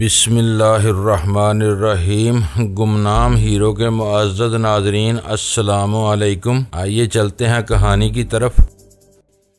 बिस्मिल्लाहिर्रहमानिर्रहीम। गुमनाम हीरो के मुअज़्ज़ज़ नाज़रीन, अस्सलामु अलैकुम। आइए चलते हैं कहानी की तरफ।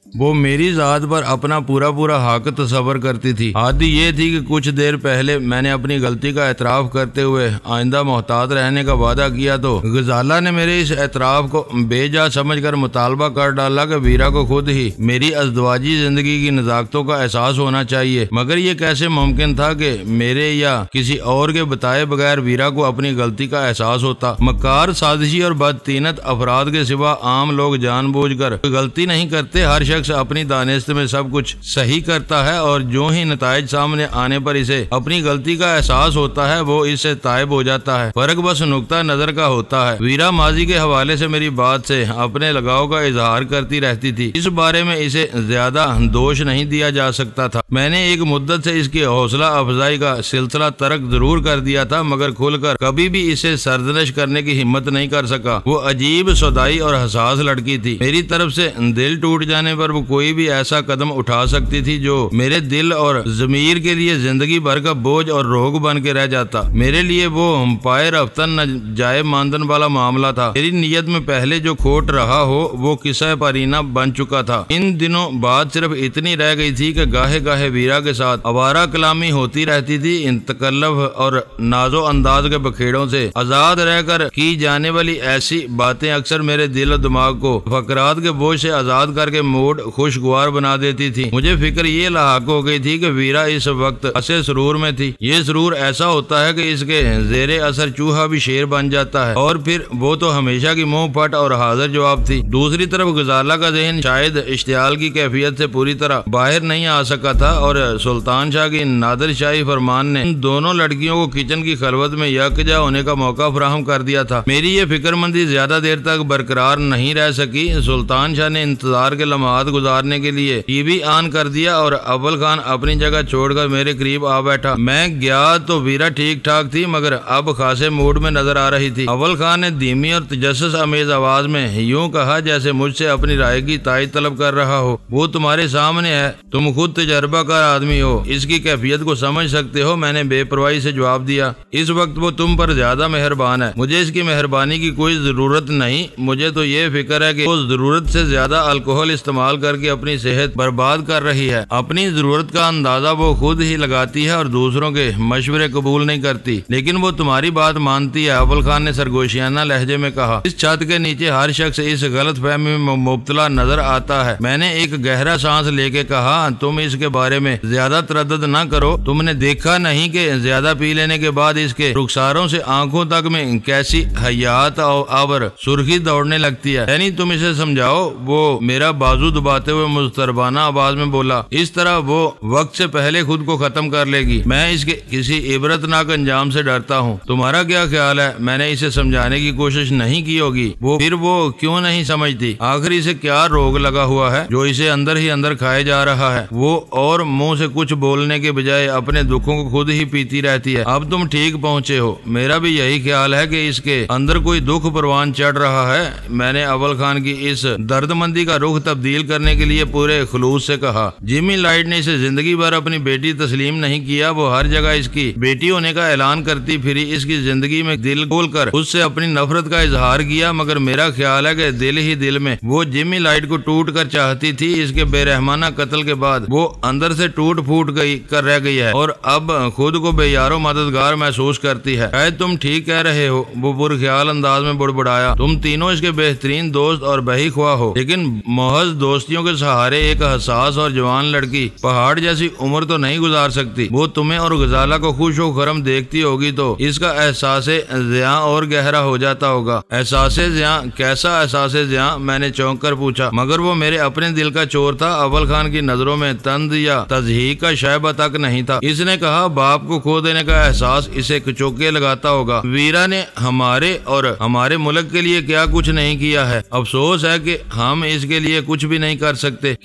वो मेरी ज़ात पर अपना पूरा हक तस्वर करती थी। आदि ये थी कि कुछ देर पहले मैंने अपनी गलती का एतराफ़ करते हुए आइंदा मोहतात रहने का वादा किया तो गजाला ने मेरे इस एतराफ़ को बेजा समझकर मुतालबा कर डाला कि वीरा को खुद ही मेरी अज़दवाजी ज़िंदगी की नज़ाकतों का एहसास होना चाहिए। मगर ये कैसे मुमकिन था कि मेरे या किसी और के बताए बगैर वीरा को अपनी गलती का एहसास होता। मकार, साजिशी और बदतीनत अफराद के सिवा आम लोग जानबूझकर गलती नहीं करते। हर शख्स अपनी दानिश्त में सब कुछ सही करता है और जो ही नताइज सामने आने पर इसे अपनी गलती का एहसास होता है वो इससे तायब हो जाता है। फर्क बस नुक्ता नजर का होता है। वीरा माजी के हवाले से मेरी बात से अपने लगाव का इजहार करती रहती थी। इस बारे में इसे ज्यादा दोष नहीं दिया जा सकता था। मैंने एक मुद्दत से इसकी हौसला अफजाई का सिलसिला तर्क जरूर कर दिया था, मगर खुलकर कभी भी इसे सरजनश करने की हिम्मत नहीं कर सका। वो अजीब सौदाई और हसास लड़की थी। मेरी तरफ से दिल टूट जाने पर वो कोई भी ऐसा कदम उठा सकती थी जो मेरे दिल और ज़मीर के लिए जिंदगी भर का बोझ और रोग बन के रह जाता। मेरे लिए वो पाए रफ्तन न जाए मानदन वाला मामला था। मेरी नीयत में पहले जो खोट रहा हो वो किस्सा परीना बन चुका था। इन दिनों बात सिर्फ इतनी रह गई थी कि गाहे गाहे वीरा के साथ आवारा कलामी होती रहती थी। इन तकल्लुफ और नाजो अंदाज के बखेड़ों से आजाद रहकर की जाने वाली ऐसी बातें अक्सर मेरे दिल और दिमाग को फकरात के बोझ से आजाद करके मूड खुशगवार बना देती थी। मुझे फिक्र ये लाक हो गई थी कि वीरा इस वक्त असे सुरूर में थी। ये सुरूर ऐसा होता है कि इसके जेरे असर चूहा भी शेर बन जाता है, और फिर वो तो हमेशा की मुंह फट और हाजिर जवाब थी। दूसरी तरफ गजाला का जहन शायद इश्तियाल की कैफियत से पूरी तरह बाहर नहीं आ सका था, और सुल्तान शाह की नादिर शाही फरमान ने इन दोनों लड़कियों को किचन की खलवत में यकजा होने का मौका फराहम कर दिया था। मेरी ये फिक्रमंदी ज्यादा देर तक बरकरार नहीं रह सकी। सुल्तान शाह ने इंतजार के लम्हात गुजारने के लिए टीवी ऑन कर दिया और अव्वल खान अपनी जगह छोड़कर मेरे करीब आ बैठा। मैं गया तो वीरा ठीक ठाक थी, मगर अब खासे मूड में नजर आ रही थी। अव्वल खान ने धीमी और तजस्सुस अमेज आवाज में यूं कहा जैसे मुझसे अपनी राय की तायद तलब कर रहा हो। वो तुम्हारे सामने है, तुम खुद तजर्बाकार आदमी हो, इसकी कैफियत को समझ सकते हो। मैंने बेपरवाही से जवाब दिया। इस वक्त वो तुम पर ज्यादा मेहरबान है, मुझे इसकी मेहरबानी की कोई जरूरत नहीं। मुझे तो ये फिक्र है कि वो जरूरत से ज्यादा अल्कोहल इस्तेमाल करके अपनी सेहत बर्बाद कर रही है। अपनी जरूरत का अंदाजा वो खुद ही लगाती है और दूसरों के मशवरे कबूल नहीं करती, लेकिन वो तुम्हारी बात मानती है। अव्वल खान ने सरगोशियाना लहजे में कहा। इस छत के नीचे हर शख्स इस गलत फहमी में मुब्तला नजर आता है। मैंने एक गहरा सांस लेके कहा, तुम इसके बारे में ज्यादा तरद्दुद न करो। तुमने देखा नहीं कि ज्यादा पी लेने के बाद इसके रुखसारों से आंखों तक में कैसी हयात और सुर्खी दौड़ने लगती है। यानी तुम इसे समझाओ। वो मेरा बाजू दबाते हुए मुस्तरबाना आवाज में बोला। इस तरह वो वक्त से पहले खुद को खत्म कर लेगी। मैं इसके किसी इबरतनाक अंजाम से डरता हूँ। तुम्हारा क्या ख्याल है? मैंने इसे समझाने की कोशिश नहीं की होगी। फिर वो क्यों नहीं समझती? आखिर इसे क्या रोग लगा हुआ है जो इसे अंदर ही अंदर खाए जा रहा है? वो और मुंह से कुछ बोलने के बजाय अपने दुखों को खुद ही पीती रहती है। अब तुम ठीक पहुँचे हो। मेरा भी यही ख्याल है कि इसके अंदर कोई दुख परवान चढ़ रहा है। मैंने अव्वल खान की इस दर्दमंदी का रुख तब्दील करने के लिए पूरे खुलूस से कहा। जिमी लाइट ने इसे जिंदगी भर अपनी बेटी तस्लीम नहीं किया। वो हर जगह इसकी बेटी होने का ऐलान करती फिरी। इसकी जिंदगी में दिल खोलकर उससे अपनी नफरत का इजहार किया, मगर मेरा ख्याल है कि दिल ही दिल में वो जिमी लाइट को टूट कर चाहती थी। इसके बेरहमाना कत्ल के बाद वो अंदर से टूट फूट रह गई है और अब खुद को बेयारो मददगार महसूस करती है। शायद तुम ठीक कह रहे हो, वो पुरख्याल अंदाज में बुड़बुड़ाया। तुम तीनों इसके बेहतरीन दोस्त और बही ख्वाह हो, लेकिन महज दोस्तियों के सहारे एक हसास और जवान लड़की पहाड़ जैसी उम्र तो नहीं गुजार सकती। वो तुम्हें और गजाला को खुश हो खरम देखती होगी तो इसका एहसास ज़िया और गहरा हो जाता होगा। एहसास ज़िया? कैसा एहसास ज़िया? मैंने चौंक कर पूछा, मगर वो मेरे अपने दिल का चोर था। अव्वल खान की नजरों में तंद या तज़हीक का शैबा तक नहीं था। इसने कहा, बाप को खो देने का एहसास इसे चौके लगाता होगा। वीरा ने हमारे और हमारे मुल्क के लिए क्या कुछ नहीं किया है। अफसोस है कि हम इसके लिए कुछ भी नहीं नहीं कर सकते।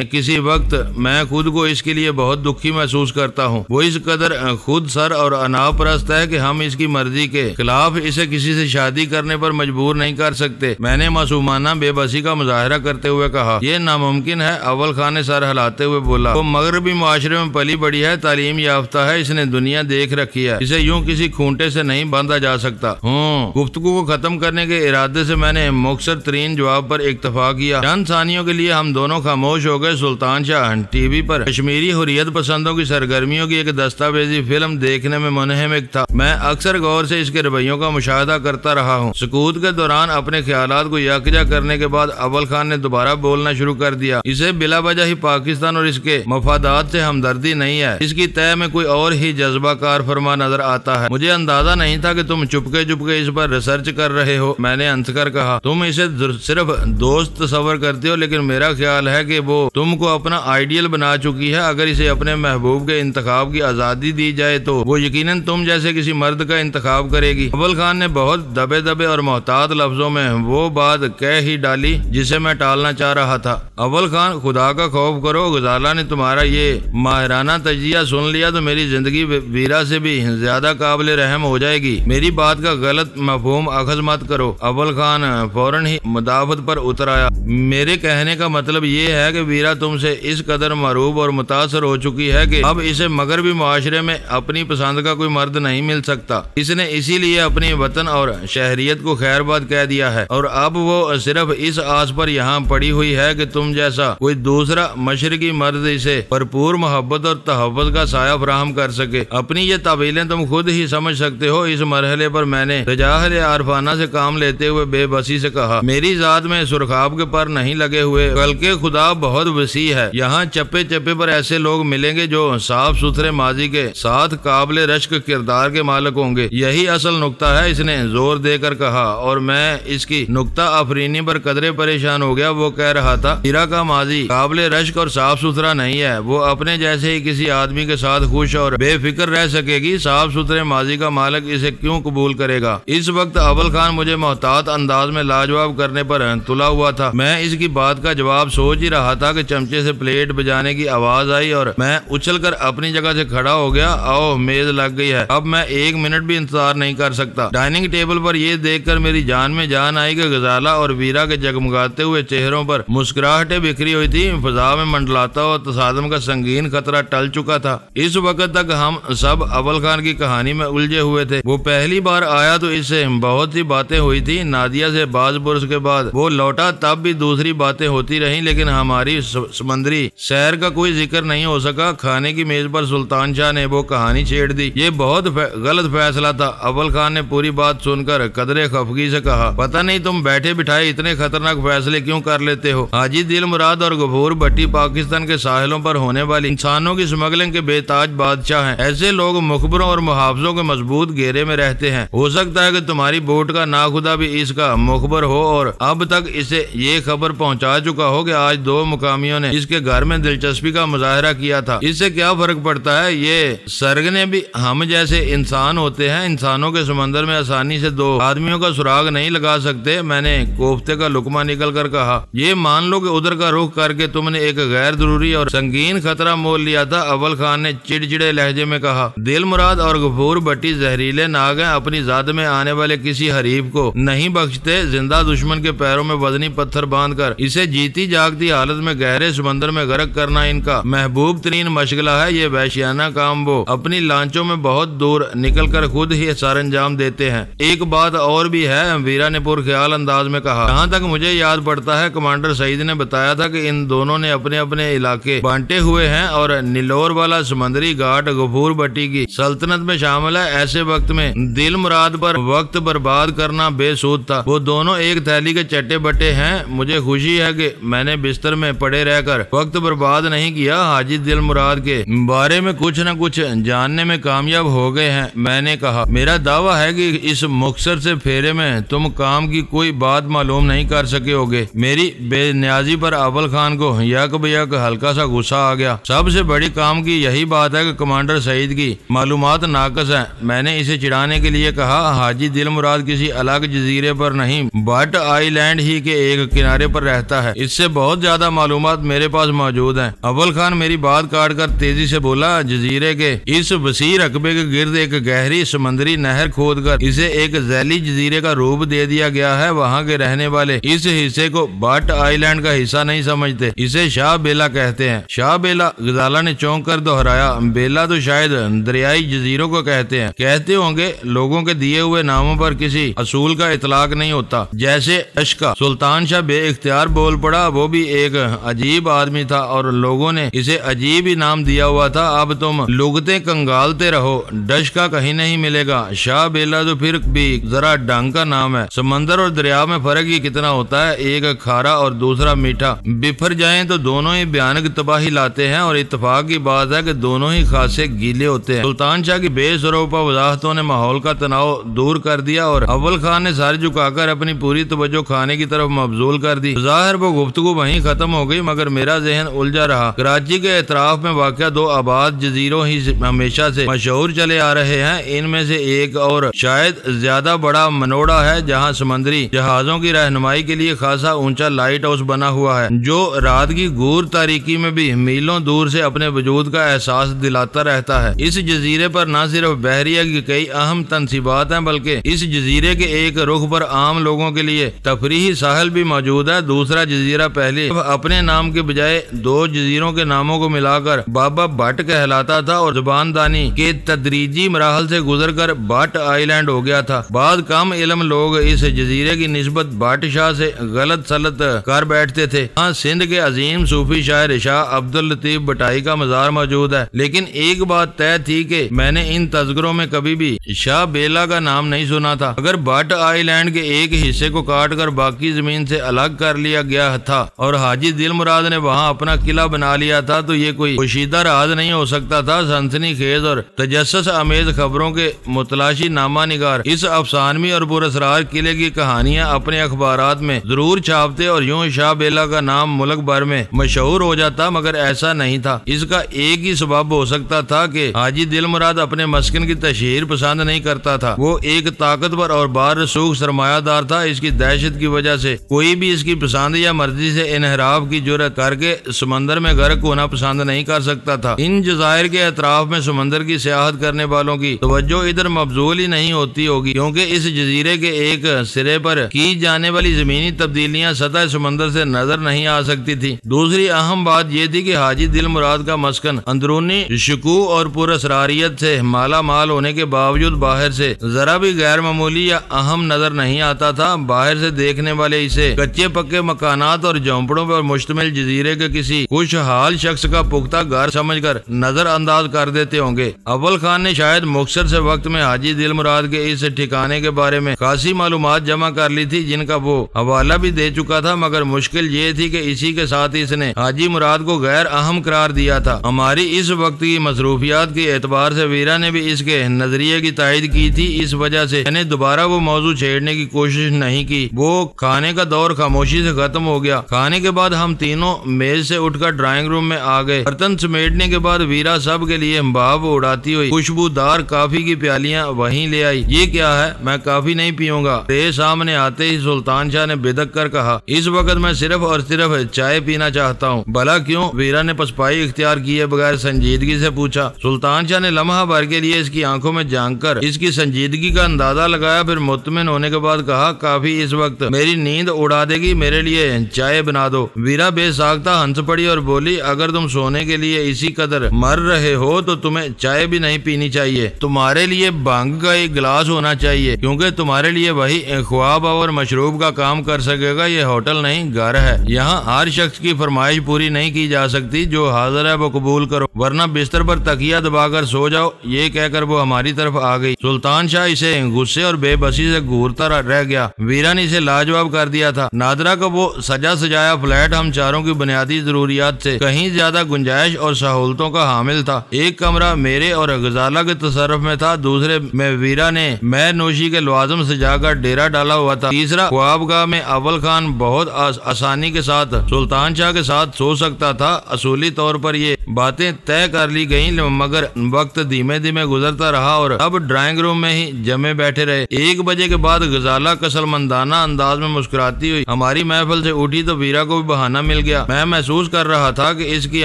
किसी वक्त मैं खुद को इसके लिए बहुत दुखी महसूस करता हूँ। वो इस कदर खुद सर और अनाप परस्त है कि हम इसकी मर्जी के खिलाफ इसे किसी से शादी करने पर मजबूर नहीं कर सकते। मैंने मासूमाना बेबसी का मुजाहरा करते हुए कहा, यह नामुमकिन है। अव्वल खान ने सर हिलाते हुए बोला, वो मगरबी माशरे में पली बड़ी है, तालीम याफ्ता है, इसने दुनिया देख रखी है, इसे यूं किसी खूंटे से नहीं बांधा जा सकता। गुफ्तगू को खत्म करने के इरादे से मैंने मुख्तसर तरीन जवाब पर इत्तफाक किया। चंद सानियों के लिए हम दोनों खामोश हो गए। सुल्तान शाह टीवी पर कश्मीरी हुर्रियत पसंदों की सरगर्मियों की एक दस्तावेजी फिल्म देखने में मुनहमिक था। मैं अक्सर गौर से इसके रवैयों का मुशाहदा करता रहा हूँ। सुकूत के दौरान अपने ख्यालात को यकजा करने के बाद अव्वल खान ने दोबारा बोलना शुरू कर दिया। इसे बिला वजह ही पाकिस्तान और इसके मफादात से हमदर्दी नहीं है, इसकी तय में कोई और ही जज्बा कार फरमा नजर आता है। मुझे अंदाजा नहीं था कि तुम चुपके चुपके इस पर रिसर्च कर रहे हो। मैंने हंसकर कहा, तुम इसे सिर्फ दोस्त तस्वर करते हो, लेकिन मेरा ख्याल है कि वो तुमको अपना आइडियल बना चुकी है। अगर इसे अपने महबूब के इंतखाब की आजादी दी जाए तो वो यकीनन तुम जैसे किसी मर्द का इंतखाब करेगी। अव्वल खान ने बहुत दबे दबे और मोहतात लफ्जों में वो बात कह ही डाली जिसे मैं टालना चाह रहा था। अव्वल खान, खुदा का खौफ करो, गुजाला ने तुम्हारा ये माहिराना तजिया सुन लिया तो मेरी जिंदगी वीरा से भी ज्यादा काबिल रहम हो जाएगी। मेरी बात का गलत मफहूम अखज मत करो। अव्वल खान फौरन ही मुदाफत पर उतर आया। मेरे कहने का मतलब ये है कि वीरा तुमसे इस कदर मरूब और मुतासर हो चुकी है कि अब इसे मगरबी मुआशरे में अपनी पसंद का कोई मर्द नहीं मिल सकता। इसने इसीलिए अपनी वतन और शहरियत को खैरबाद कह दिया है और अब वो सिर्फ इस आस पर यहाँ पड़ी हुई है कि तुम जैसा कोई दूसरा मशरकी मर्द इसे भरपूर मोहब्बत और तहफ़्फ़ुज़ का साया फराहम कर सके। अपनी ये तावीलें तुम खुद ही समझ सकते हो। इस मरहले पर मैंने तजाहल आरफाना से काम लेते हुए बेबसी से कहा, मेरी जात में सुरखाब के पर नहीं लगे हुए, बल्कि खुदा बहुत वसी है। यहाँ चप्पे चप्पे पर ऐसे लोग मिलेंगे जो साफ सुथरे माजी के साथ काबिल रश्क किरदार के मालिक होंगे। यही असल नुक्ता है, इसने जोर देकर कहा और मैं इसकी नुक्ता अफरीनी पर कदरे परेशान हो गया। वो कह रहा था, हीरा का माजी काबिल रश्क और साफ सुथरा नहीं है। वो अपने जैसे ही किसी आदमी के साथ खुश और बेफिक्र रह सकेगी। साफ सुथरे माजी का मालिक इसे क्यों कबूल करेगा। इस वक्त अव्वल खान मुझे मोहतात अंदाज में लाजवाब करने पर तुला हुआ था। मैं इसकी बात का जवाब सोच ही रहा था कि चमचे से प्लेट बजाने की आवाज आई और मैं उछलकर अपनी जगह से खड़ा हो गया। आओ, मेज लग गई है, अब मैं 1 मिनट भी इंतजार नहीं कर सकता। डाइनिंग टेबल पर यह देखकर मेरी जान में जान आई कि गजाला और वीरा के जगमगाते हुए चेहरों पर मुस्कुराहटें बिखरी हुई थी। फिजा में मंडलाता हुआ तसादम का संगीन खतरा टल चुका था। इस वक्त तक हम सब अव्वल खान की कहानी में उलझे हुए थे। वो पहली बार आया तो इससे बहुत सी बातें हुई थी। नादिया से बाज बुर्स के बाद वो लौटा, तब भी दूसरी बातें होती रही, लेकिन हमारी समंदरी सैर का कोई जिक्र नहीं हो सका। खाने की मेज पर सुल्तान शाह ने वो कहानी छेड़ दी। ये बहुत गलत फैसला था। अव्वल खान ने पूरी बात सुनकर कदरे खफगी से कहा, पता नहीं तुम बैठे बिठाए इतने खतरनाक फैसले क्यों कर लेते हो। हाजी दिल मुराद और गफूर भट्टी पाकिस्तान के साहिलों पर होने वाली इंसानों की स्मगलिंग के बेताज बादशाह हैं। ऐसे लोग मुखबरों और मुहाफजों के मजबूत घेरे में रहते हैं। हो सकता है कि तुम्हारी बोट का नाखुदा भी इसका मुखबर हो और अब तक इसे ये खबर पहुंचा चुका हो कि आज 2 मुकामियों ने इसके घर में दिलचस्पी का मुजाहरा किया था। इससे क्या फर्क पड़ता है, ये सरगने भी हम जैसे इंसान होते हैं। इंसानों के समंदर में आसानी से 2 आदमियों का सुराग नहीं लगा सकते। मैंने कोफ्ते का लुकमा निकल कर कहा, ये मान लो कि उधर का रुख करके तुमने एक गैर जरूरी और संगीन खतरा मोल लिया था। अव्वल खान ने चिड़चिड़े लहजे में कहा, दिल मुराद और गफूर भट्टी जहरीले नाग हैं। अपनी जात में आने वाले किसी हरीफ को नहीं बख्शते। जिंदा दुश्मन के पैरों में वजनी पत्थर बांधकर इसे जीती जागती हालत में गहरे समंदर में गर्क करना इनका महबूब तरीन मशगला है। ये वहशियाना काम वो अपनी लांचों में बहुत दूर निकल कर खुद ही सर अंजाम देते हैं। एक बात और भी है, वीरा ने पुरख्याल अंदाज में कहा। जहाँ तक मुझे याद पड़ता है, कमांडर सईद ने बताया था कि इन दोनों ने अपने अपने इलाके बांटे हुए हैं और नीलोर वाला समंदरी घाट गफूर भट्टी की सल्तनत में शामिल है। ऐसे वक्त में दिल मुराद पर वक्त बर्बाद करना बेसूद था। वो दोनों एक थैली के चट्टे बट्टे हैं। मुझे खुशी है कि मैंने बिस्तर में पड़े रहकर वक्त बर्बाद नहीं किया। हाजी दिल मुराद के बारे में कुछ न कुछ जानने में कामयाब हो गए हैं। मैंने कहा, मेरा दावा है कि इस मुख्तसर से फेरे में तुम काम की कोई बात मालूम नहीं कर सके होगे। मेरी बेनियाजी पर अव्वल खान को यक बेयक हल्का सा गुस्सा आ गया। सबसे बड़ी काम की यही बात है कि कमांडर सईद की मालूमात नाकस है। मैंने इसे चिढ़ाने के लिए कहा, हाजी दिल मुराद किसी अलग जजीरे पर नहीं बट आइलैंड ही के एक किनारे पर रहता है। इससे बहुत ज्यादा मालूमात मेरे पास मौजूद हैं। अव्वल खान मेरी बात काट कर तेजी से बोला, जजीरे के इस वसी रकबे के गिर्द एक गहरी समंदरी नहर खोदकर इसे एक जैली जजीरे का रूप दे दिया गया है। वहाँ के रहने वाले इस हिस्से को बट आइलैंड का हिस्सा नहीं समझते, इसे शाह बेला कहते हैं। शाह बेला? गजाला ने चौंक कर दोहराया। बेला तो शायद दरियाई जजीरों को कहते हैं। कहते होंगे, लोगों के दिए हुए नामों पर किसी असूल का इतलाक नहीं होता। जैसे अशका। सुल्तान शाह बे इख्तियार बोल पड़ा, वो भी एक अजीब आदमी था और लोगों ने इसे अजीब ही नाम दिया हुआ था। अब तुम लुगते कंगालते रहो, डशका कहीं नहीं मिलेगा। शाह बेला तो फिर भी जरा ढंग का नाम है। समंदर और दरिया में फर्क ही कितना होता है, एक खारा और दूसरा मीठा। बिफर जाएं तो दोनों ही भयानक तबाही लाते हैं और इत्तेफाक की बात है कि दोनों ही खासे गीले होते हैं। सुल्तान शाह की बेसरोपा वजाहतों ने माहौल का तनाव दूर कर दिया और अव्वल खान ने सर झुकाकर अपनी पूरी तवज्जो खाने की तरफ मबजूल कर दी। जाहिर वो गुफ्तगू वहीं खत्म हो गई, मगर मेरा जहन उलझा रहा। कराची के एतराफ में वाक़या दो आबाद जजीरों ही हमेशा से मशहूर चले आ रहे हैं। इनमें से एक और शायद ज्यादा बड़ा मनोड़ा है, जहाँ समंदरी जहाजों की रहनुमाई के लिए खासा ऊंचा लाइट हाउस बना हुआ है, जो रात की घूर तारीकी में भी मीलों दूर से अपने वजूद का एहसास दिलाता रहता है। इस जजीरे पर न सिर्फ बहरिया की कई अहम तनसीबात हैं, बल्कि इस जजीरे के एक रुख पर आम लोगों के लिए तफरीही साहल भी मौजूद है। दूसरा जजीरा पहले अपने नाम के बजाय दो जजीरों के नामों को मिलाकर बाबा भट्ट कहलाता था और जुबानदानी के तदरीजी मराहल से गुजरकर भट्ट आइलैंड हो गया था। बाद कम इल्म लोग इस जजीरे की निस्बत भट्ट शाह से गलत सलत कर बैठते थे। हाँ, सिंध के अजीम सूफी शायर शाह अब्दुल लतीफ भटाई का मजार मौजूद है, लेकिन एक बात तय थी कि मैंने इन तज़किरों में कभी भी शाह बेला का नाम नहीं सुना था। अगर भट्ट आइलैंड के एक हिस्से को काट कर बाकी जमीन से अलग कर लिया गया था और हाजी दिल मुराद ने वहाँ अपना किला बना लिया था, तो ये कोई पोशीदा राज नहीं हो सकता था। सनसनी खेज और तजस्सुस अमेज खबरों के मुतलाशी नामा निगार इस अफसानवी और पुरअसरार किले की कहानियां अपने अखबारात में जरूर छापते और यूं शाह बेला का नाम मुल्क भर में मशहूर हो जाता, मगर ऐसा नहीं था। इसका एक ही सबब हो सकता था कि हाजी दिल मुराद अपने मस्कन की तशहीर पसंद नहीं करता था। वो एक ताकतवर और बारसूख सरमायादार था। इसकी दहशत की वजह से कोई भी इसकी पसंद या मर्जी से इनहराफ की जुर्रत करके समंदर में गर्क होना पसंद नहीं कर सकता था। इन जजायर के अतराफ में समंदर की सियाहत करने वालों की तवज्जो इधर मबजूल ही नहीं होती होगी, क्योंकि इस जजीरे के एक सिरे पर की जाने वाली जमीनी तब्दीलियां सतह समंदर से नजर नहीं आ सकती थी। दूसरी अहम बात यह थी कि हाजी दिल मुराद का मस्कन अंदरूनी शकू और पुरअसरारियत से माला माल होने के बावजूद बाहर से जरा भी गैर मामूली या अहम नजर नहीं आता था। बाहर से देखने वाले इसे कच्चे पक्के मकानात और झोंपड़ों पर मुश्तमिल जजीरे के किसी खुशहाल शख्स का पुख्ता घर समझकर नजरअंदाज कर देते होंगे। अव्वल खान ने शायद मुख्तसर से वक्त में हाजी दिल मुराद के इस ठिकाने के बारे में खासी मालूमात जमा कर ली थी, जिनका वो हवाला भी दे चुका था, मगर मुश्किल ये थी कि इसी के साथ इसने हाजी मुराद को गैर अहम करार दिया था। हमारी इस वक्त की मसरूफियात के एतबार से वीरा ने भी इसके नजरिए की तायद की थी। इस वजह से मैंने दोबारा वो मौजूद छेड़ने की कोशिश नहीं की। वो खाने का दौर खामोशी से खत्म हो गया। खाने के बाद हम तीनों मेज से उठकर ड्राइंग रूम में आ गए। बर्तन समेटने के बाद वीरा सब के लिए भाव उड़ाती हुई खुशबूदार काफी की प्यालियां वहीं ले आई। ये क्या है? मैं काफी नहीं पीऊंगा। तेरे सामने आते ही सुल्तान शाह ने बिदक कर कहा, इस वक्त मैं सिर्फ और सिर्फ चाय पीना चाहता हूँ। भला क्यों? वीरा ने पसपाई इख्तियार किए बगैर संजीदगी से पूछा। सुल्तान शाह ने लम्हा भर के लिए इसकी आंखों में झांक कर इसकी संजीदगी का अंदाजा लगाया, फिर मुतमिन होने के बाद कहा, काफी इस वक्त मेरी नींद उड़ा देगी, मेरे लिए चाय बना दो। वीरा बेसाख्ता हंस पड़ी और बोली, अगर तुम सोने के लिए इसी कदर मर रहे हो तो तुम्हें चाय भी नहीं पीनी चाहिए। तुम्हारे लिए भांग का एक गिलास होना चाहिए, क्योंकि तुम्हारे लिए वही ख्वाब और मशरूब का काम कर सकेगा। ये होटल नहीं, घर है। यहाँ हर शख्स की फरमाइश पूरी नहीं की जा सकती। जो हाजिर है वो कबूल करो, वरना बिस्तर पर तकिया दबाकर सो जाओ। ये कहकर वो हमारी तरफ आ गई। सुल्तान शाह इसे गुस्से और बेबसी से घूरता रह गया। वीरा ने इसे लाजवाब कर दिया था। नादरा का वो सजा सजाया फ्लैट हम चारों की बुनियादी जरूरियात से कहीं ज्यादा गुंजाइश और सहूलतों का हामिल था। एक कमरा मेरे और गजाला के तसर्रुफ में था, दूसरे में वीरा ने मैं नोशी के लवाजम सजाकर डेरा डाला हुआ था। तीसरा ख्वाबगाह में अव्वल खान बहुत आसानी के साथ सुल्तान शाह के साथ सो सकता था। असूली तौर पर ये बातें तय कर ली गयी, मगर वक्त धीमे धीमे गुजरता रहा और अब ड्राइंग रूम में ही जमे बैठे रहे। 1 बजे के बाद गजाला कसलमंदाना अंदाज में मुस्कुराती हुई हमारी महफिल से उठी तो वीरा को भी बहाना मिल गया। मैं महसूस कर रहा था कि इसकी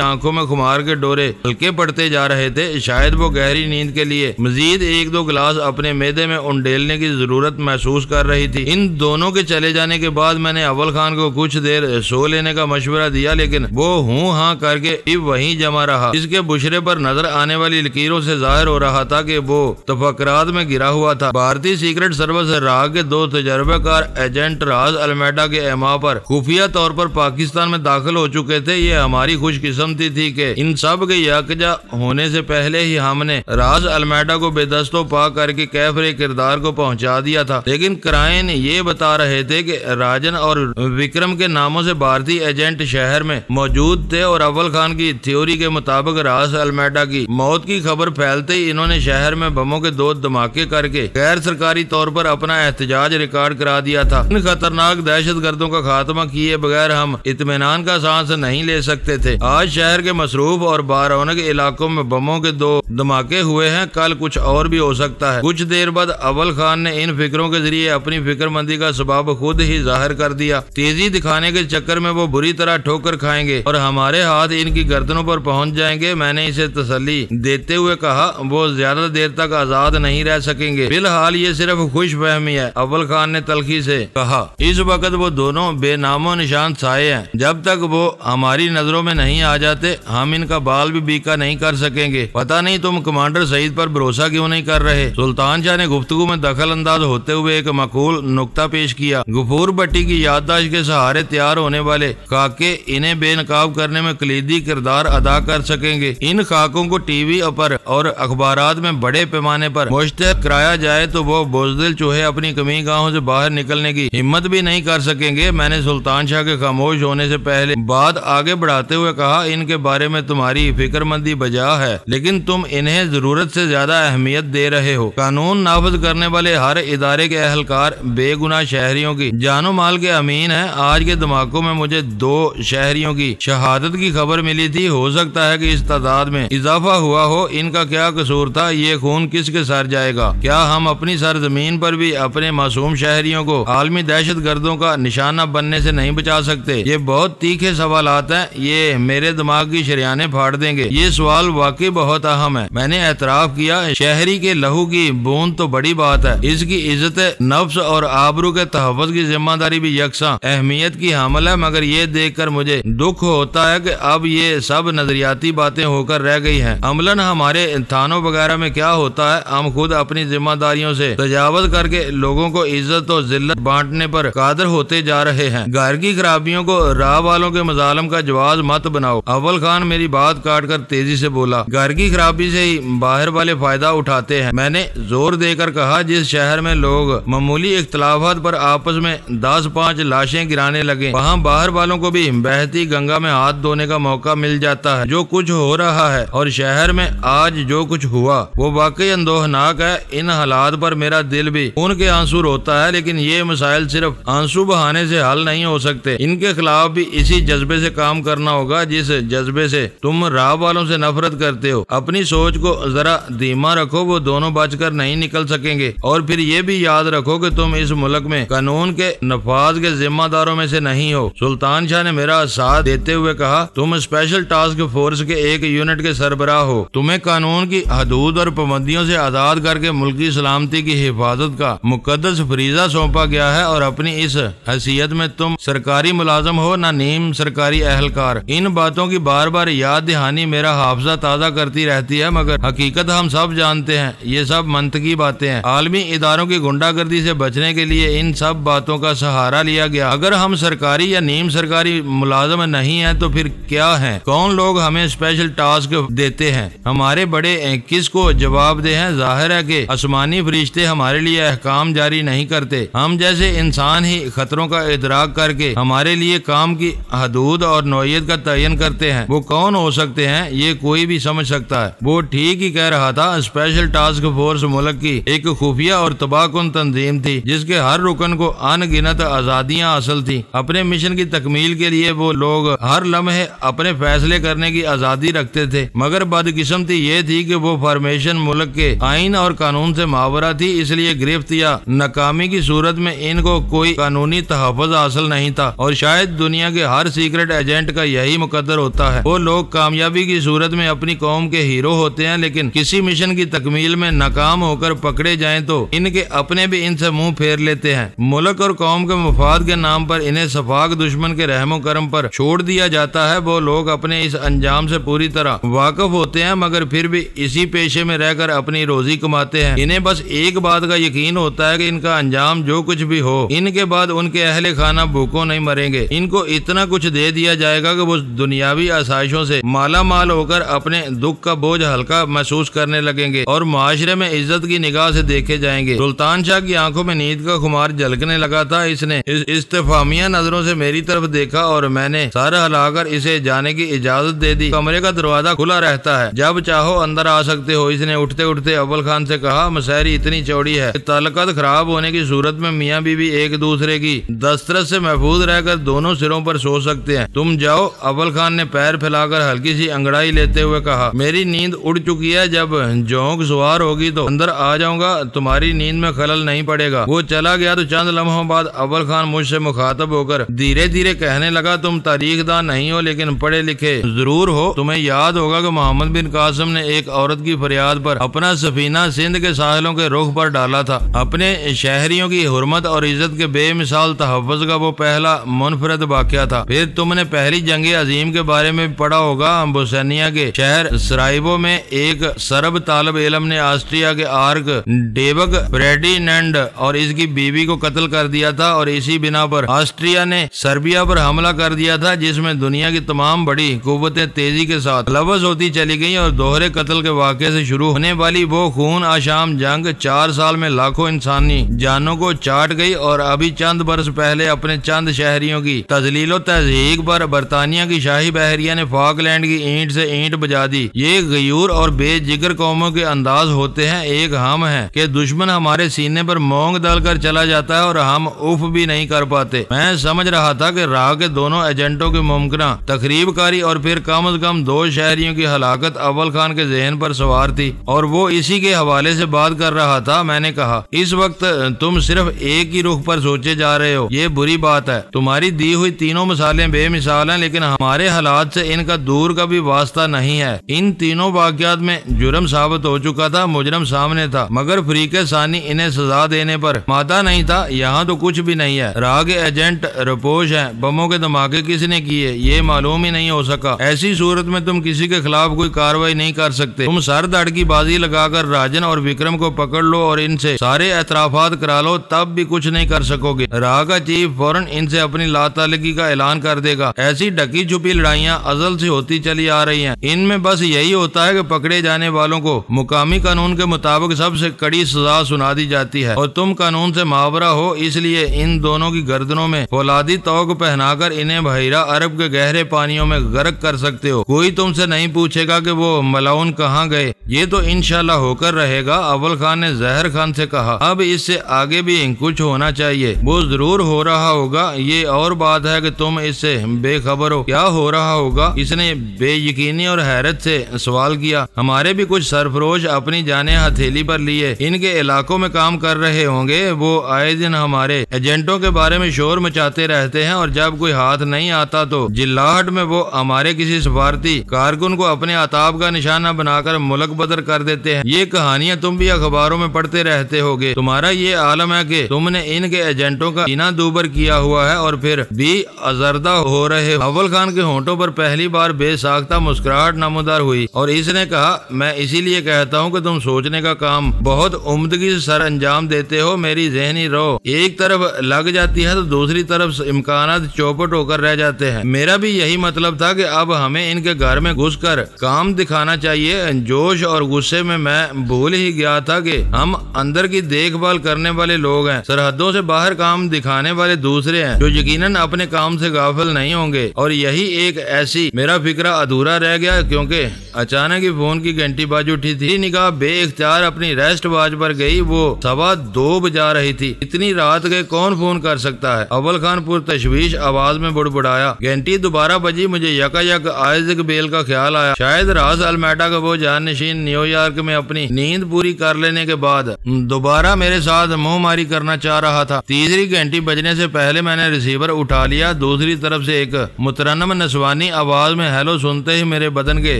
आंखों में खुमार के डोरे हल्के पड़ते जा रहे थे। शायद वो गहरी नींद के लिए मजीद 1-2 गिलास अपने मैदे में उंडेलने की जरूरत महसूस कर रही थी। इन दोनों के चले जाने के बाद मैंने अव्वल खान को कुछ देर सो लेने का मशवरा दिया, लेकिन वो हूँ हाँ करके भी वहीं जमा रहा। इसके बुशरे पर नजर आने वाली लकीरों से जाहिर हो रहा था कि वो तफक्कुरात में गिरा हुआ था। भारतीय सीक्रेट सर्विस राग के 2 तजर्बेकार एजेंट राज अलमेडा के एमा पर खुफिया तौर पर पाकिस्तान में दाखिल हो चुके थे। ये हमारी खुशकिस्मती थी कि इन सब के यकजा होने से पहले ही हमने राज अलमेडा को बेदस्तों पा करके कैफरे किरदार को पहुंचा दिया था। लेकिन क्राइन ये बता रहे थे कि राजन और विक्रम के नामों से भारतीय एजेंट शहर में मौजूद थे और अव्वल खान की थ्योरी के मुताबिक राज अलमेडा की मौत की खबर फैलते ही इन्होंने शहर में बमों के 2 धमाके करके गैर सरकारी तौर पर अपना एहतजाज रिकॉर्ड करा दिया था। इन खतरनाक दहशतगर्दों का खात्मा किए बगैर हम इत्मीनान का सांस नहीं ले सकते थे। आज शहर के मसरूफ और बारौनक इलाकों में बमों के 2 धमाके हुए हैं, कल कुछ और भी हो सकता है। कुछ देर बाद अव्वल खान ने इन फिक्रों के जरिए अपनी फिक्रमंदी का सबब खुद ही जाहिर कर दिया। तेजी दिखाने के चक्कर में वो बुरी तरह ठोकर खाएंगे और हमारे हाथ इनकी गर्दनों पर पहुंच जाएंगे। मैंने इसे तसल्ली देते हुए कहा, वो ज्यादा देर तक आजाद नहीं रह सकेंगे। फिलहाल ये सिर्फ खुश फहमी है, अव्वल खान ने तलखी से कहा। इस वक्त वो दोनों बेनामो निशान साए हैं। जब तक वो हमारी नजरों में नहीं आ जाते हम इनका बाल भी बीका नहीं कर सकेंगे। पता नहीं तुम कमांडर सईद पर भरोसा क्यों नहीं कर रहे। सुल्तान शाह ने गुफ्तगू में दखल अंदाज होते हुए एक मकूल नुक्ता पेश किया। गफूर भट्टी की याददाश्त के सहारे तैयार होने वाले खाके इन्हें बेनकाब करने में कलीदी किरदार अदा कर सकेंगे। इन खाकों को टीवी पर और अखबारात में बड़े पैमाने पर मुश्तहर कराया जाए तो वो बुज़दिल चूहे अपनी कमी गाहों से बाहर निकलने की हिम्मत भी नहीं कर सकेंगे। मैंने सुल्तान शाह के खामोश होने से पहले बात आगे बढ़ाते हुए कहा, इनके बारे में तुम्हारी फिक्रमंदी बजा है, लेकिन तुम इन्हें जरूरत से ज्यादा अहमियत दे रहे हो। कानून नाफिज करने वाले हर इदारे के अहलकार बेगुनाह शहरियों की जानो माल के अमीन है। आज के धमाकों में मुझे 2 शहरियों की शहादत की खबर मिली थी। हो सकता है कि इस तादाद में इजाफा हुआ हो। इनका क्या कसूर था? ये खून किसके सर जाएगा? क्या हम अपनी सरजमीन पर भी अपने मासूम शहरियों को आलमी दहशत गर्दों का निशाना बनने से नहीं बचा सकते? ये बहुत तीखे सवालात हैं, ये मेरे दिमाग की शरियाने फाड़ देंगे। ये सवाल वाकई बहुत अहम है। मैंने एतराफ किया, शहरी के लहू की बूंद तो बड़ी बात है, इसकी इज्जत नफ्स और आबरू के तहफ़्फ़ुज़ की जिम्मेदारी भी यकसा अहमियत की हामिल है। मगर ये देखकर मुझे दुख होता है कि अब ये सब नजरियाती बातें होकर रह गई हैं। अमलन हमारे थानों वगैरह में क्या होता है, हम खुद अपनी जिम्मेदारियों से तजावुज़ करके लोगों को इज्जत और जिल्लत बांटने पर कादर होते जा रहे हैं। घर की खराबियों को राह वालों के मजालम का जवाब मत बनाओ। अव्वल खान मेरी बात काटकर तेजी से बोला, घर की खराबी से ही बाहर वाले फायदा उठाते हैं। मैंने जोर देकर कहा, जिस शहर में लोग मामूली इख्तलाफात पर आपस में 10-5 लाशें गिराने लगे, वहाँ बाहर वालों को भी बहती गंगा में हाथ धोने का मौका मिल जाता है। जो कुछ हो रहा है और शहर में आज जो कुछ हुआ वो वाकई अंदोहनाक है। इन हालात पर मेरा दिल भी उनके आंसू रोता है, लेकिन ये मसाइल सिर्फ आंसू बहाने से हल नहीं हो सकते। इनके खिलाफ भी इसी जज्बे से काम करना होगा जिस जज्बे से तुम राह वालों से नफरत करते हो। अपनी सोच को जरा धीमा रखो, वो दोनों बचकर नहीं निकल सकेंगे। और फिर ये भी याद रखो कि तुम इस मुल्क में कानून के नफाज के जिम्मेदारों में से नहीं हो। सुल्तान शाह ने मेरा साथ देते हुए कहा, तुम स्पेशल टास्क फोर्स के एक यूनिट के सरबराह हो। तुम्हें कानून की हदूद और पाबंदियों से आजाद करके मुल्की सलामती की हिफाजत का मुकद्दस फरीजा सौंपा गया है और अपनी इस हैसियत में तुम सरकारी मुलाजम हो ना नीम सरकारी अहलकार। इन बातों की बार बार याद दहानी मेरा हाफजा ताज़ा करती रहती है, मगर हकीकत हम सब जानते हैं ये सब मंतकी बातें हैं। आलमी इदारों की गुंडागर्दी से बचने के लिए इन सब बातों का सहारा लिया गया। अगर हम सरकारी या नीम सरकारी मुलाजम नहीं है तो फिर क्या है? कौन लोग हमें स्पेशल टास्क देते हैं? हमारे बड़े किसको जवाब दे हैं? जाहिर है कि आसमानी फरिश्ते हमारे लिए अहकाम जारी नहीं करते। हम जैसे इंसान ही खतरों का इदराक करके हमारे लिए काम की हदूद और नौयत का तयन करते हैं। वो कौन हो सकते हैं? ये कोई भी समझ सकता है। वो ठीक ही कह रहा था। स्पेशल टास्क फोर्स मुल्क की एक खुफिया और तबाहकुन तंजीम थी जिसके हर रुकन को अनगिनत आजादियां हासिल थी। अपने मिशन की तकमील के लिए वो लोग हर लम्हे अपने फैसले करने की आजादी रखते थे, मगर बदकिस्मती ये थी कि वो फॉर्मेशन मुल्क के आइन और कानून से मावरा थी, इसलिए गिरफ्त या नाकामी की सूरत में इनको कोई कानूनी तहफ़्फ़ुज़ हासिल नहीं था और शायद दुनिया के हर सीक्रेट एजेंट का यही मुकद्दर होता है। वो लोग कामयाबी की सूरत में अपनी कौम के हीरो होते हैं, लेकिन किसी मिशन की तकमील में नाकाम होकर पकड़े जाएं तो इनके अपने भी इनसे मुंह फेर लेते हैं। मुल्क और कौम के मुफाद के नाम पर इन्हें सफाक दुश्मन के रहमो करम पर छोड़ दिया जाता है। वो लोग अपने इस अंजाम से पूरी तरह वाकिफ होते हैं, मगर फिर भी इसी पेशे में रहकर अपनी रोजी कमाते हैं। इन्हें बस एक बात का यकीन होता है कि इनका अंजाम जो कुछ भी हो, इनके बाद उनके अहले खाना भूखों नहीं मरेंगे। इनको इतना कुछ दे दिया जाएगा कि वो दुनियावी आसाइशों से माला माल होकर अपने दुख का बोझ हल्का महसूस करने लगेंगे और माशरे में इज्जत की निगाह से देखे जाएंगे। सुल्तान शाह की आंखों में नींद का खुमार झलकने लगा था। इसने इस्तेफामिया नजरों से मेरी तरफ देखा और मैंने सर हिलाकर इसे जाने की इजाजत दे दी। कमरे का दरवाजा खुला रहता है, जब चाहो अंदर आ सकते हो। इसने उठते उठते अव्वल खान से कहा, मसहरी इतनी चौड़ी है कि ताल्लुकात खराब होने की सूरत में मियाँ बीवी एक दूसरे की दस्तरस से महफूज रहकर दोनों सिरों पर सो सकते हैं। तुम जाओ। अव्वल खान ने पैर फैलाकर हल्की सी अंगड़ाई लेते हुए कहा, मेरी नींद उड़ चुकी है, जब जोंक सवार होगी तो अंदर आ जाऊंगा, तुम्हारी नींद में खलल नहीं पड़ेगा। वो चला गया तो चंद लम्हों बाद अव्वल खान मुझसे मुखातब होकर धीरे धीरे कहने लगा, तुम तारीखदान नहीं हो लेकिन पढ़े लिखे जरूर हो। तुम्हें याद होगा कि मोहम्मद बिन कासिम ने एक औरत की फरियाद पर अपना सफीना सिंध के साहिलों के रुख पर डाला था। अपने शहरियों की हुर्मत और इज्जत के बेमिसाल तहफ़्फ़ुज़ का वो पहला मुनफरद वाक़या था। फिर तुमने पहली जंग अजीम के बारे में पढ़ा होगा। बोस्निया के शहर सराइवो में एक सरब तालब इलम ने ऑस्ट्रिया के आर्क डेबक फ्रेडिनेंड और इसकी बीवी को कत्ल कर दिया था और इसी बिना पर ऑस्ट्रिया ने सर्बिया पर हमला कर दिया था, जिसमें दुनिया की तमाम बड़ी कुव्वतें तेजी के साथ लवज होती चली गई और दोहरे कत्ल के वाक़े से शुरू होने वाली वो खून आशाम जंग 4 साल में लाखों इंसानी जानों को चाट गई और अभी चंद बरस पहले अपने चंद शहरियों की तजलीलो तज़हीक पर बरतानिया की शाही बहरिया ने फॉकलैंड की ईंट से ईंट बजा दी। ये गयूर और बेजिगर कौमों के अंदाज होते हैं। एक हम है कि दुश्मन हमारे सीने पर मोंग डालकर चला जाता है और हम उफ भी नहीं कर पाते। मैं समझ रहा था कि राह के दोनों एजेंटों की मुमकिना तकरीबकारी और फिर कम से कम 2 शहरियों की हलाकत अव्वल खान के जहन पर सवार थी और वो इसी के हवाले से बात कर रहा था। मैंने कहा, इस वक्त तुम सिर्फ एक ही रुख पर सोचे जा रहे हो, ये बुरी बात है। तुम्हारी दी हुई तीनों मिसालें बेमिसाल हैं, लेकिन हमारे हालात से इनका दूर का भी वास्ता नहीं है। इन तीनों वाक़यात में जुर्म साबित हो चुका था, मुजरम सामने था, मगर फरीक़े सानी इन्हें सजा देने पर मादा नहीं था। यहाँ तो कुछ भी नहीं है। राह के एजेंट रपोश हैं। बमों के धमाके किसने किए ये मालूम ही नहीं हो सका। ऐसी सूरत में तुम किसी के खिलाफ कोई कार्रवाई नहीं कर सकते। तुम सर दड़ की बाजी लगाकर राजन और विक्रम को पकड़ लो और इनसे सारे एतराफात करा लो, तब भी कुछ नहीं कर सकोगे। राह का चीफ फौरन इनसे अपनी लातालगी का ऐलान कर देगा। ऐसी ढकी छुपी लड़ाइयाँ अजल से होती चली आ रही हैं। इनमें बस यही होता है कि पकड़े जाने वालों को मुकामी कानून के मुताबिक सबसे कड़ी सजा सुना दी जाती है और तुम कानून से मावरा हो, इसलिए इन दोनों की गर्दनों में फौलादी तोक पहनाकर इन्हें बहिरा अरब के गहरे पानियों में गर्क कर सकते हो। कोई तुमसे नहीं पूछेगा कि वो मलाउन कहाँ गए। ये तो इंशाल्लाह होकर रहेगा। अव्वल खान ने जहर खान से कहा, अब इससे आगे भी कुछ होना चाहिए। वो जरूर हो रहा होगा, ये और बात है कि तुम इससे बेखबर हो। क्या हो रहा होगा? इसने बेयकीनी और हैरत से सवाल किया। हमारे भी कुछ सरफरोश अपनी जाने हथेली पर लिए इनके इलाकों में काम कर रहे होंगे। वो आए दिन हमारे एजेंटों के बारे में शोर मचाते रहते हैं और जब कोई हाथ नहीं आता तो जिल्लाहट में वो हमारे किसी सफारती कारकुन को अपने आताब का निशाना बनाकर मुल्क बदर कर देते हैं। ये कहानियां तुम भी अखबारों में पढ़ते रहते होगे। तुम्हारा ये आलम है कि तुमने इनके एजेंटों का सीना दूबर किया हुआ है और फिर भी अजरदा हो रहे हो। अव्वल खान के होंठों पर पहली बार बेसाख्ता मुस्कुराहट नमूदार हुई और इसने कहा, मैं इसीलिए कहता हूँ कि तुम सोचने का काम बहुत उम्दगी से सर अंजाम देते हो। मेरी जहनी रो एक तरफ लग जाती है तो दूसरी तरफ इम्कानात चौपट होकर रह जाते हैं। मेरा भी यही मतलब था कि अब हमें इनके घर में घुसकर काम दिखाना चाहिए। जोश और गुस्से में मैं भूल ही गया था कि हम अंदर की देखभाल करने वाले लोग हैं, सरहदों से बाहर काम दिखाने वाले दूसरे हैं जो यकीनन अपने काम से गाफिल नहीं होंगे। और यही एक ऐसी मेरा फिक्रा अधूरा रह गया क्योंकि अचानक ही फोन की घंटी बाज उठी थी। निगाह बेइख्तियार अपनी रेस्ट वॉच पर गई। वो 2:15 बजा रही थी। इतनी रात के कौन फोन कर सकता है? अव्वल खान पुर तशवीश आवाज में बुड़बुड़ाया। घंटी दोबारा बजी। मुझे यकायक आइज़क बेल का ख्याल आया। शायद रास अल्मेडा का वो जाननशीन न्यूयॉर्क में अपनी नींद पूरी कर लेने के बाद दोबारा मेरे साथ मुंहमारी करना चाह रहा था। तीसरी घंटी बजने से पहले मैंने ने रिसीवर उठा लिया। दूसरी तरफ से एक मुतरन्नम नस्वानी आवाज में हेलो सुनते ही मेरे बदन के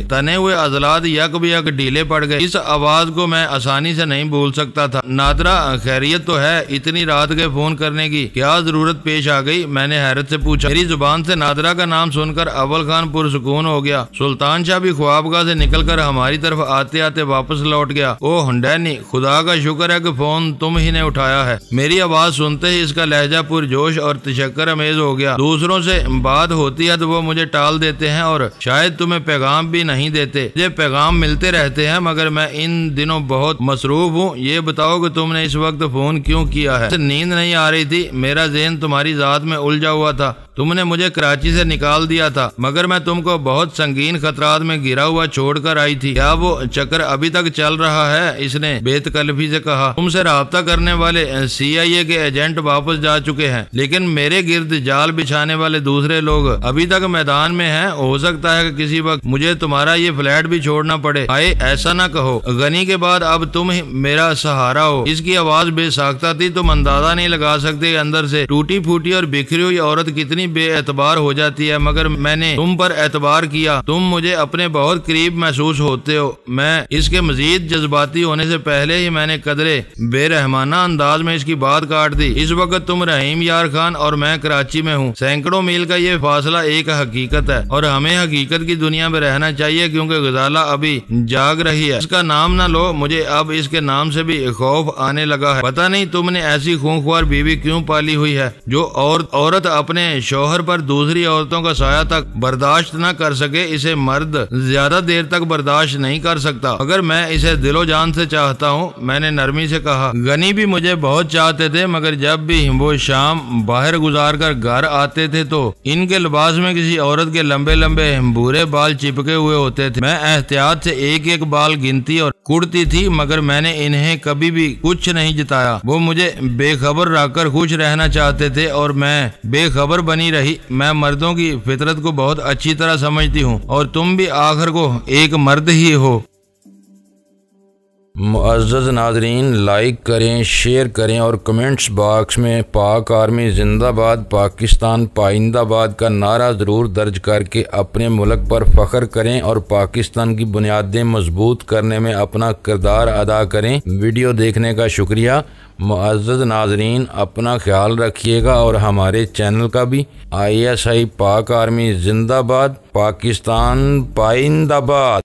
तने हुए अजलात यक बियक ढीले पड़ गए। इस आवाज को मैं आसानी से नहीं भूल सकता था। नादरा, खैरियत तो है? इतनी रात के फोन करने की क्या जरूरत पेश आ गई? मैंने हैरत से पूछा। मेरी जुबान से नादरा का नाम सुनकर अव्वल खान पुरसुकून हो गया। सुल्तान शाह भी ख्वाबगाह से निकलकर हमारी तरफ आते आते वापस लौट गया। ओह डैनी, खुदा का शुक्र है कि फोन तुम ही ने उठाया है। मेरी आवाज सुनते ही इसका लहजा पुरजोश और तशक्कर अमेज हो गया। दूसरों से बात होती है तो वो मुझे टाल देते हैं और शायद तुम्हें पैगाम भी नहीं देते। मुझे पैगाम मिलते रहते हैं मगर मैं इन दिनों बहुत मसरूफ हूँ। ये बताओ कि तुमने इस वक्त फोन क्यों किया है? नींद नहीं आ रही थी, मेरा ज़हन तुम्हारी जात में उलझा हुआ था। तुमने मुझे कराची से निकाल दिया था मगर मैं तुमको बहुत संगीन खतरात में गिरा हुआ छोड़कर आई थी। क्या वो चक्कर अभी तक चल रहा है? इसने बेतकल्फी से कहा। तुमसे राब्ता करने वाले CIA के एजेंट वापस जा चुके हैं लेकिन मेरे गिर्द जाल बिछाने वाले दूसरे लोग अभी तक मैदान में हैं। हो सकता है कि किसी वक्त मुझे तुम्हारा ये फ्लैट भी छोड़ना पड़े। आए, ऐसा ना कहो। गनी के बाद अब तुम ही मेरा सहारा हो। इसकी आवाज बेसाख्ता थी। तुम अंदाजा नहीं लगा सकते अंदर से टूटी फूटी और बिखरी हुई औरत कितनी बेएतबार हो जाती है। मगर मैंने तुम पर एतबार किया। तुम मुझे अपने बहुत करीब महसूस होते हो। मैं इसके मजीद जज्बाती होने से पहले ही मैंने कदरे बेरहमाना अंदाज में इसकी बात काट दी। इस वक्त तुम रहीम यार खान और मैं कराची में हूँ। सैकड़ों मील का ये फासला एक हकीकत है और हमें हकीकत की दुनिया में रहना चाहिए क्योंकि गजाला अभी जाग रही है। इसका नाम ना लो, मुझे अब इसके नाम से भी खौफ आने लगा है। पता नहीं तुमने ऐसी खूंखार बीवी क्यों पाली हुई है जो औरत अपने शौहर पर दूसरी औरतों का साया तक बर्दाश्त न कर सके। इसे मर्द ज्यादा देर तक बर्दाश्त नहीं कर सकता मगर मैं इसे दिलो जान से चाहता हूँ, मैंने नरमी से कहा। गनी भी मुझे बहुत चाहते थे मगर जब भी वो शाम बाहर गुजार कर घर आते थे तो इनके लिबास में किसी औरत के लंबे लंबे भूरे बाल चिपके हुए होते थे। मैं एहतियात से एक एक बाल गिनती और कुड़ती थी मगर मैंने इन्हें कभी भी कुछ नहीं जताया। वो मुझे बेखबर रखकर खुश रहना चाहते थे और मैं बेखबर बनी रही। मैं मर्दों की फितरत को बहुत अच्छी तरह समझती हूँ और तुम भी आखिर को एक मर्द ही हो। मुअज़्ज़ज़ नाज़रीन, लाइक करें, शेयर करें और कमेंट्स बॉक्स में पाक आर्मी जिंदाबाद, पाकिस्तान पाइंदाबाद का नारा ज़रूर दर्ज करके अपने मुल्क पर फ़ख्र करें और पाकिस्तान की बुनियादें मजबूत करने में अपना किरदार अदा करें। वीडियो देखने का शुक्रिया। मुअज़्ज़ज़ नाज़रीन, अपना ख्याल रखिएगा और हमारे चैनल का भी। ISI पाक आर्मी जिंदाबाद, पाकिस्तान पाइंदाबाद।